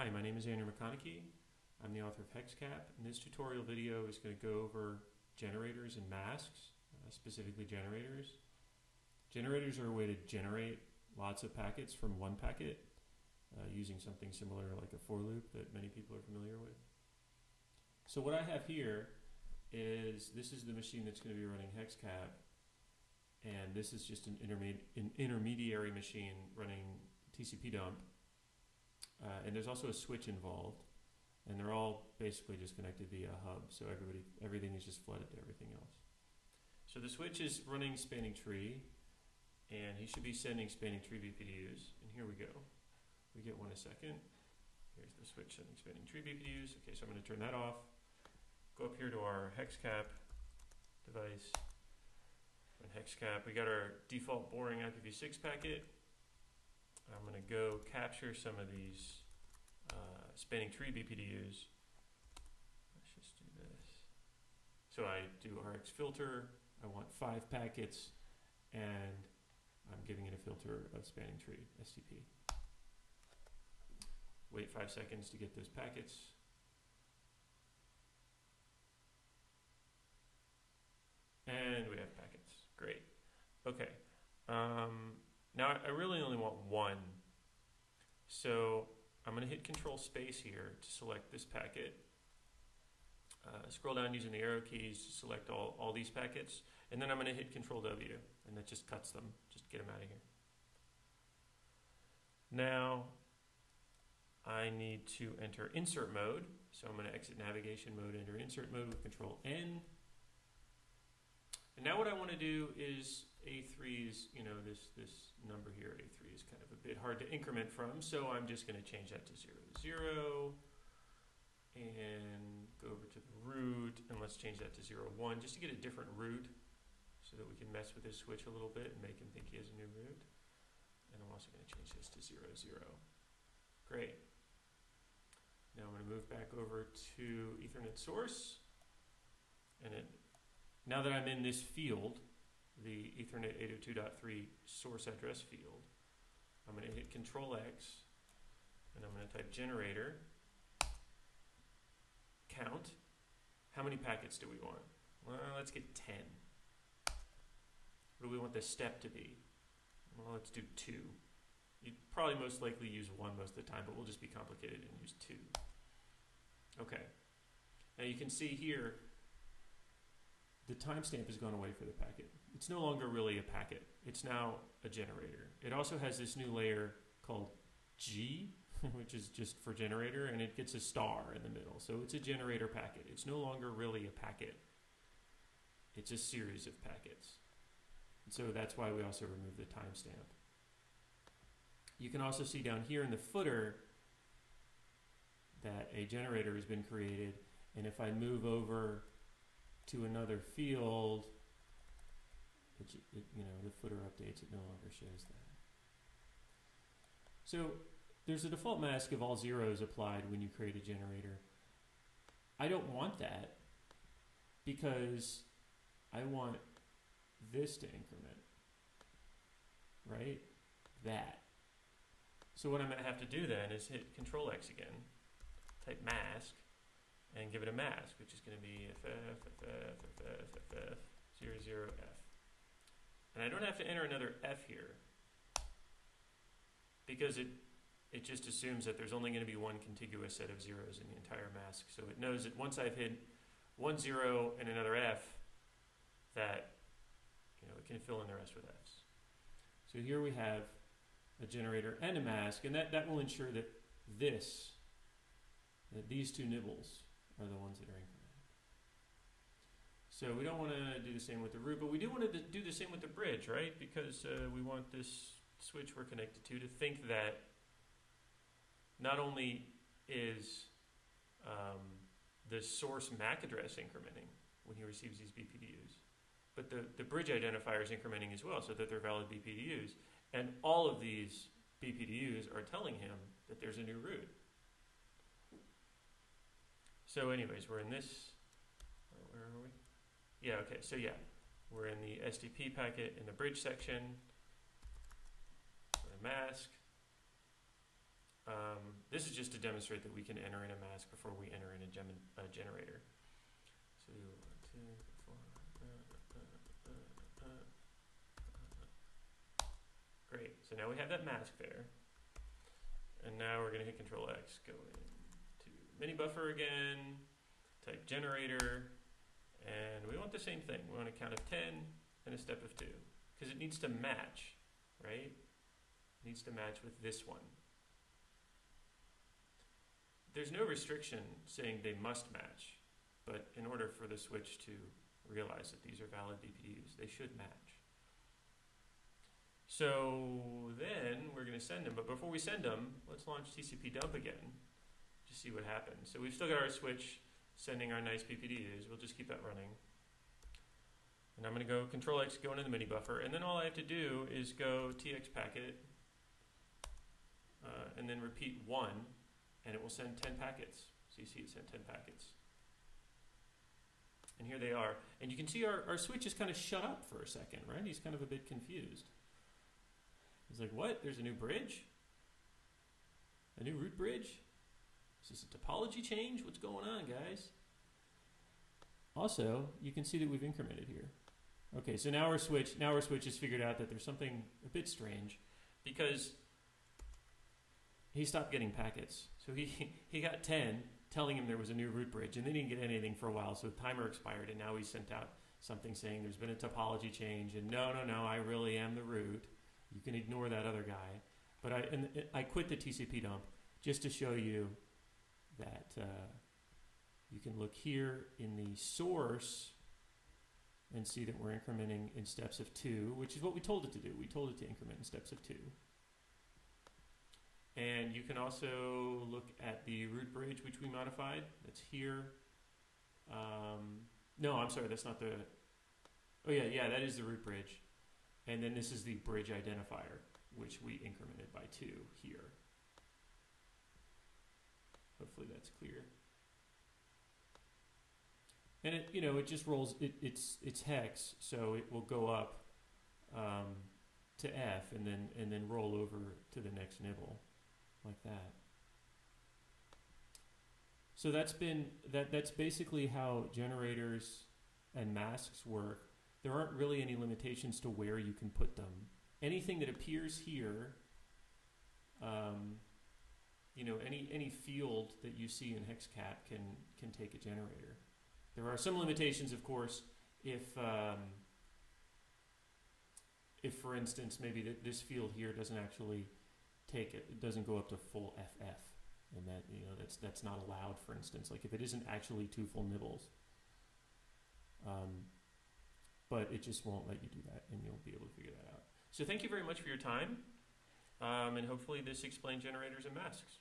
Hi, my name is Andrew McConaughey. I'm the author of hexcap, and this tutorial video is going to go over generators and masks, specifically generators. Generators are a way to generate lots of packets from one packet using something similar like a for loop that many people are familiar with. So what I have here is, this is the machine that's going to be running hexcap, and this is just an intermediary machine running TCP dump. And there's also a switch involved, and they're all basically just connected via a hub, so everything is just flooded to everything else. So the switch is running spanning tree, and he should be sending spanning tree BPDUs, and here we go. We get one a second. Here's the switch sending spanning tree BPDUs. Okay, so I'm going to turn that off. Go up here to our hexcap device. Run hexcap. We got our default boring IPv6 packet. I'm going to go capture some of these spanning tree BPDUs. Let's just do this. So I do Rx filter. I want 5 packets, and I'm giving it a filter of spanning tree, STP. Wait 5 seconds to get those packets. And we have packets. Great. Okay. Now I really only want one. So I'm going to hit Control Space here to select this packet. Scroll down using the arrow keys to select all these packets. And then I'm going to hit Control W, and that just cuts them. Just get them out of here. Now I need to enter insert mode. So I'm going to exit navigation mode, enter insert mode with Control N. And now what I want to do is A3 is, this number here, A3 is kind of a bit hard to increment from, so I'm just going to change that to 0, 0, and go over to the root, and let's change that to 0, 1, just to get a different root, so that we can mess with this switch a little bit and make him think he has a new root. And I'm also going to change this to 0, 0. Great. Now I'm going to move back over to Ethernet source, and now that I'm in this field, the Ethernet 802.3 source address field, I'm going to hit Control X, and I'm going to type generator, count. How many packets do we want? Well, let's get 10. What do we want the step to be? Well, let's do 2. You'd probably most likely use 1 most of the time, but we'll just be complicated and use 2. Okay. Now you can see here, the timestamp has gone away for the packet. It's no longer really a packet. It's now a generator. It also has this new layer called G, which is just for generator, and it gets a star in the middle. So it's a generator packet. It's no longer really a packet. It's a series of packets. And so that's why we also remove the timestamp. You can also see down here in the footer that a generator has been created, and if I move over to another field, the footer updates, it no longer shows that. So there's a default mask of all zeros applied when you create a generator. I don't want that because I want this to increment, right? That. So what I'm going to have to do then is hit Control X again, type mask, and give it a mask, which is going to be FF, 0, 0, F. And I don't have to enter another F here, because it just assumes that there's only going to be one contiguous set of zeros in the entire mask. So it knows that once I've hit 1 0 and another F, that it can fill in the rest with Fs. So here we have a generator and a mask, and that will ensure that these two nibbles are the ones that are incremented. So we don't want to do the same with the root, but we do want to do the same with the bridge, right? Because we want this switch we're connected to think that not only is the source MAC address incrementing when he receives these BPDUs, but the bridge identifier is incrementing as well, so that they're valid BPDUs. And all of these BPDUs are telling him that there's a new root. So anyways, we're in this, where are we? Yeah, okay, so yeah, we're in the STP packet in the bridge section, the mask, This is just to demonstrate that we can enter in a mask before we enter in a generator. So we do 1, 2, 4. Great. So now we have that mask there. And now we're going to hit Control X, go into mini buffer again, type generator, and we want the same thing. We want a count of 10 and a step of 2, because it needs to match, right? It needs to match with this one. There's no restriction saying they must match, but in order for the switch to realize that these are valid DPUs, they should match. So then we're going to send them, but before we send them, let's launch TCP dump again, just see what happens. So we've still got our switch sending our nice PPDs. We'll just keep that running. And I'm going to go Control X, go into the mini buffer, and then all I have to do is go TX packet, and then repeat 1, and it will send 10 packets. So you see it sent 10 packets. And here they are. And you can see our switch is kind of shut up for a second, right? He's kind of a bit confused. He's like, what? There's a new bridge? A new root bridge? Is this a topology change? What's going on, guys? Also, you can see that we've incremented here. Okay, so now our switch has figured out that there's something a bit strange, because he stopped getting packets. So he got 10 telling him there was a new root bridge, and then he didn't get anything for a while, so the timer expired, and now he sent out something saying there's been a topology change, and no, I really am the root. You can ignore that other guy. But I quit the TCP dump just to show you that you can look here in the source and see that we're incrementing in steps of 2, which is what we told it to do. We told it to increment in steps of 2. And you can also look at the root bridge, which we modified. That's here. No, I'm sorry, that's not the... Oh yeah, that is the root bridge. And then this is the bridge identifier, which we incremented by 2 here. Hopefully that's clear. And it just rolls. It's hex, so it will go up to F and then roll over to the next nibble, like that. So that's basically how generators and masks work. There aren't really any limitations to where you can put them. Anything that appears here, any field that you see in hexcap can take a generator. There are some limitations, of course, if for instance, maybe this field here doesn't actually it doesn't go up to full FF, and that that's not allowed, for instance, like if it isn't actually 2 full nibbles. But it just won't let you do that, and you'll be able to figure that out. So thank you very much for your time, and hopefully this explained generators and masks.